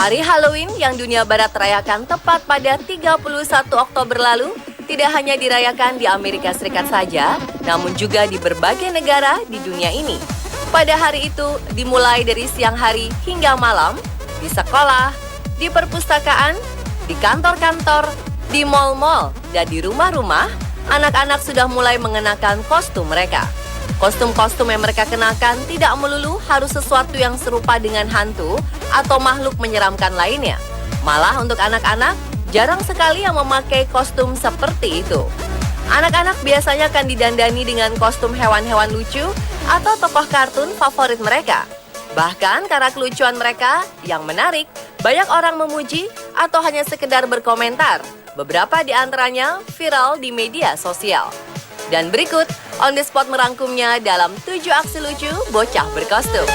Hari Halloween yang dunia barat rayakan tepat pada 31 Oktober lalu tidak hanya dirayakan di Amerika Serikat saja, namun juga di berbagai negara di dunia ini. Pada hari itu dimulai dari siang hari hingga malam, di sekolah, di perpustakaan, di kantor-kantor, di mal-mal, dan di rumah-rumah, anak-anak sudah mulai mengenakan kostum mereka. Kostum-kostum yang mereka kenakan tidak melulu harus sesuatu yang serupa dengan hantu atau makhluk menyeramkan lainnya. Malah untuk anak-anak, jarang sekali yang memakai kostum seperti itu. Anak-anak biasanya akan didandani dengan kostum hewan-hewan lucu atau tokoh kartun favorit mereka. Bahkan karena kelucuan mereka yang menarik, banyak orang memuji atau hanya sekedar berkomentar. Beberapa di antaranya viral di media sosial. Dan berikut, On The Spot merangkumnya dalam 7 aksi lucu bocah berkostum.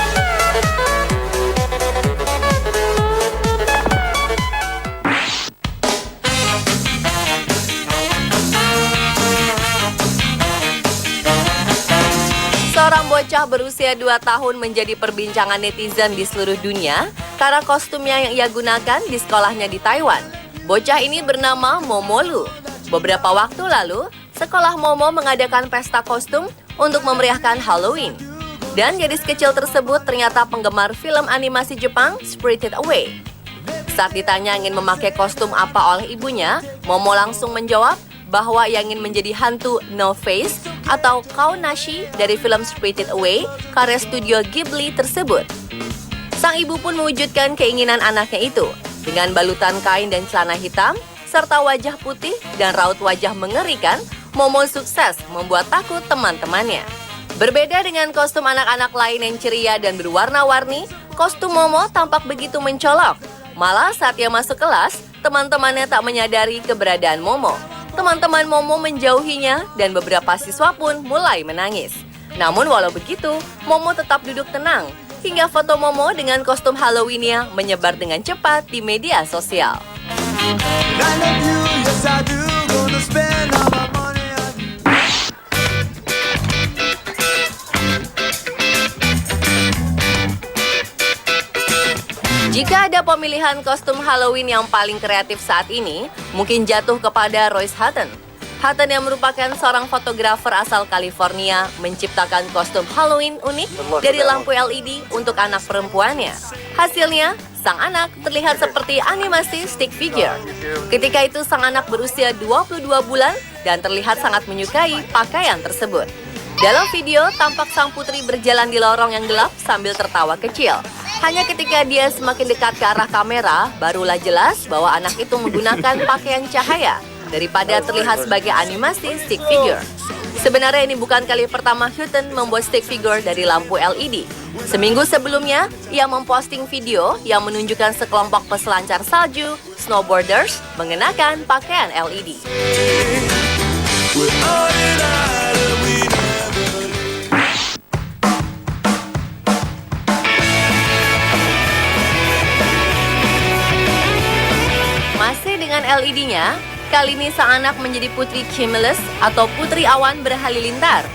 Seorang bocah berusia 2 tahun menjadi perbincangan netizen di seluruh dunia karena kostumnya yang ia gunakan di sekolahnya di Taiwan. Bocah ini bernama Momolu. Beberapa waktu lalu, sekolah Momo mengadakan pesta kostum untuk memeriahkan Halloween. Dan gadis kecil tersebut ternyata penggemar film animasi Jepang Spirited Away. Saat ditanya ingin memakai kostum apa oleh ibunya, Momo langsung menjawab bahwa ia ingin menjadi hantu No Face atau Kaonashi dari film Spirited Away karya studio Ghibli tersebut. Sang ibu pun mewujudkan keinginan anaknya itu dengan balutan kain dan celana hitam serta wajah putih dan raut wajah mengerikan. Momo sukses membuat takut teman-temannya. Berbeda dengan kostum anak-anak lain yang ceria dan berwarna-warni, kostum Momo tampak begitu mencolok. Malah saat ia masuk kelas, teman-temannya tak menyadari keberadaan Momo. Teman-teman Momo menjauhinya dan beberapa siswa pun mulai menangis. Namun walau begitu, Momo tetap duduk tenang. Hingga foto Momo dengan kostum Halloween-nya menyebar dengan cepat di media sosial. Jika ada pemilihan kostum Halloween yang paling kreatif saat ini, mungkin jatuh kepada Royce Hutton. Hutton yang merupakan seorang fotografer asal California menciptakan kostum Halloween unik dari lampu LED untuk anak perempuannya. Hasilnya, sang anak terlihat seperti animasi stick figure. Ketika itu sang anak berusia 22 bulan dan terlihat sangat menyukai pakaian tersebut. Dalam video, tampak sang putri berjalan di lorong yang gelap sambil tertawa kecil. Hanya ketika dia semakin dekat ke arah kamera, barulah jelas bahwa anak itu menggunakan pakaian cahaya daripada terlihat sebagai animasi stick figure. Sebenarnya ini bukan kali pertama Hutton membuat stick figure dari lampu LED. Seminggu sebelumnya, ia memposting video yang menunjukkan sekelompok peselancar salju, snowboarders, mengenakan pakaian LED. Masih dengan LED-nya, kali ini sang anak menjadi putri Cumulus atau putri awan berhalilintar.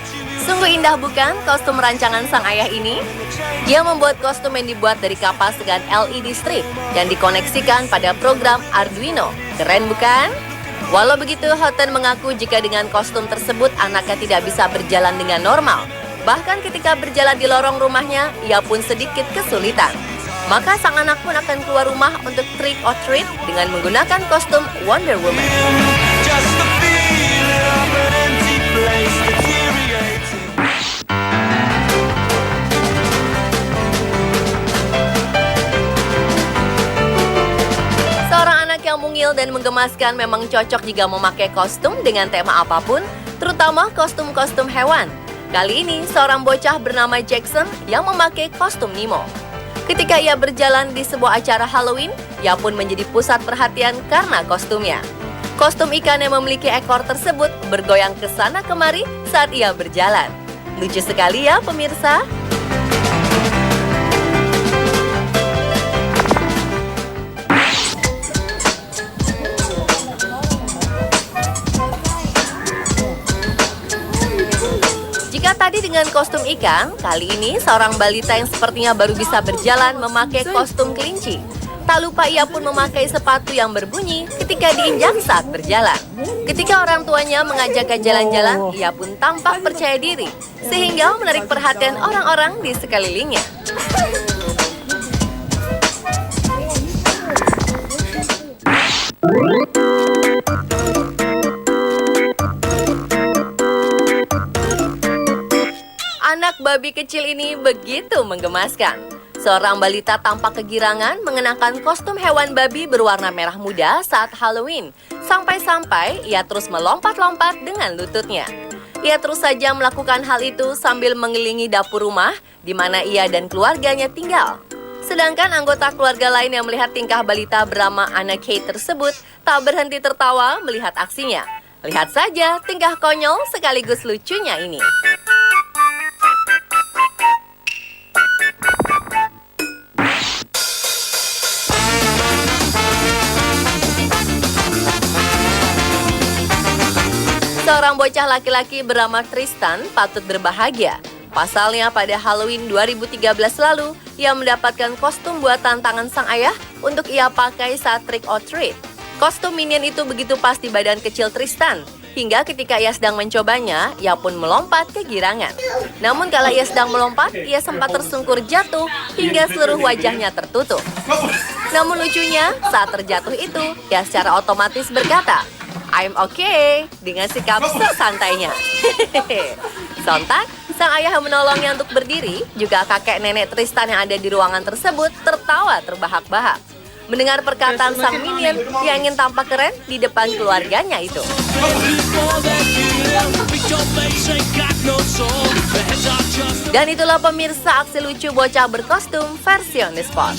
Sungguh indah bukan kostum rancangan sang ayah ini? Dia membuat kostum yang dibuat dari kapas dengan LED strip yang dikoneksikan pada program Arduino. Keren bukan? Walau begitu, Hutton mengaku jika dengan kostum tersebut anaknya tidak bisa berjalan dengan normal. Bahkan ketika berjalan di lorong rumahnya, ia pun sedikit kesulitan. Maka sang anak pun akan keluar rumah untuk trick or treat dengan menggunakan kostum Wonder Woman. Seorang anak yang mungil dan menggemaskan memang cocok jika memakai kostum dengan tema apapun, terutama kostum-kostum hewan. Kali ini, seorang bocah bernama Jackson yang memakai kostum Nemo. Ketika ia berjalan di sebuah acara Halloween, ia pun menjadi pusat perhatian karena kostumnya. Kostum ikan yang memiliki ekor tersebut bergoyang ke sana kemari saat ia berjalan. Lucu sekali ya pemirsa? Jika tadi dengan kostum ikan, kali ini seorang balita yang sepertinya baru bisa berjalan memakai kostum kelinci. Tak lupa ia pun memakai sepatu yang berbunyi ketika diinjak saat berjalan. Ketika orang tuanya mengajaknya jalan-jalan, ia pun tampak percaya diri, sehingga menarik perhatian orang-orang di sekelilingnya. Anak babi kecil ini begitu menggemaskan. Seorang balita tampak kegirangan mengenakan kostum hewan babi berwarna merah muda saat Halloween. Sampai-sampai ia terus melompat-lompat dengan lututnya. Ia terus saja melakukan hal itu sambil mengelilingi dapur rumah di mana ia dan keluarganya tinggal. Sedangkan anggota keluarga lain yang melihat tingkah balita bernama Anna Kate tersebut tak berhenti tertawa melihat aksinya. Lihat saja tingkah konyol sekaligus lucunya ini. Seorang bocah laki-laki bernama Tristan patut berbahagia. Pasalnya pada Halloween 2013 lalu, ia mendapatkan kostum buatan tangan sang ayah untuk ia pakai saat trick or treat. Kostum minion itu begitu pas di badan kecil Tristan, hingga ketika ia sedang mencobanya, ia pun melompat kegirangan. Namun kala ia sedang melompat, ia sempat tersungkur jatuh hingga seluruh wajahnya tertutup. Namun lucunya, saat terjatuh itu, ia secara otomatis berkata, "I'm okay," dengan sikap sesantainya. Sontak, sang ayah menolongnya untuk berdiri, juga kakek nenek Tristan yang ada di ruangan tersebut tertawa terbahak-bahak. Mendengar perkataan sang minion yang ingin tampak keren di depan keluarganya itu. Dan itulah pemirsa aksi lucu bocah berkostum versi on the spot.